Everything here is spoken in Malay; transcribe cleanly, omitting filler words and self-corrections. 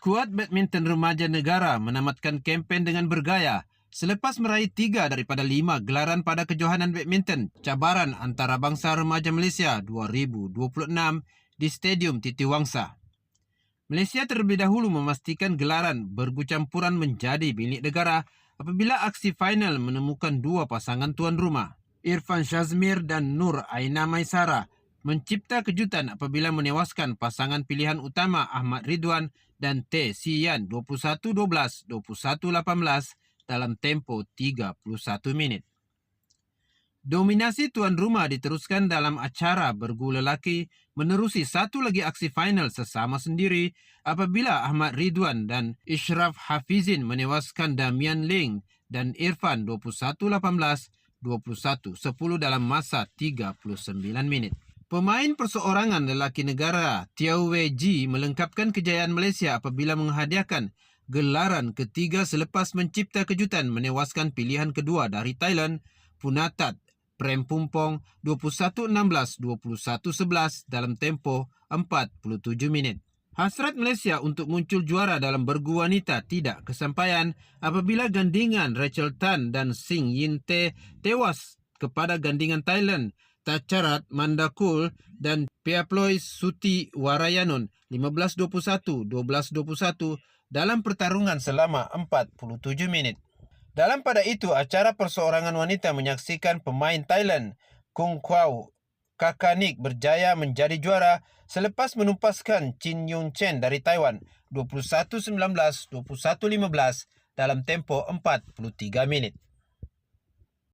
Skuad badminton remaja negara menamatkan kempen dengan bergaya selepas meraih 3 daripada 5 gelaran pada kejohanan badminton cabaran antarabangsa remaja Malaysia 2026 di Stadium Titi Wangsa. Malaysia terlebih dahulu memastikan gelaran bergucampuran menjadi milik negara apabila aksi final menemukan dua pasangan tuan rumah. Irfan Shazmir dan Nur Aina Maisara mencipta kejutan apabila menewaskan pasangan pilihan utama Ahmad Ridwan dan Teh Siyan 21-12, 21-18 dalam tempo 31 minit. Dominasi tuan rumah diteruskan dalam acara bergu lelaki menerusi satu lagi aksi final sesama sendiri apabila Ahmad Ridwan dan Ishraf Hafizin menewaskan Damian Ling dan Irfan 21-18, 21-10 dalam masa 39 minit. Pemain perseorangan lelaki negara Tiao Wei Ji melengkapkan kejayaan Malaysia apabila menghadiahkan gelaran ketiga selepas mencipta kejutan menewaskan pilihan kedua dari Thailand, Punatat Prem Pumpong 21-16, 21-11 dalam tempo 47 minit. Hasrat Malaysia untuk muncul juara dalam bergu wanita tidak kesampaian apabila gandingan Rachel Tan dan Sing Yin Te tewas kepada gandingan Thailand Tacharat Mandakul dan Piaploy Suti Warayanun 15-21, 12-21 dalam pertarungan selama 47 minit. Dalam pada itu, acara perseorangan wanita menyaksikan pemain Thailand Kung Kwau Kakanik berjaya menjadi juara selepas menumpaskan Chin Yung Chen dari Taiwan 21-19, 21-15 dalam tempo 43 minit.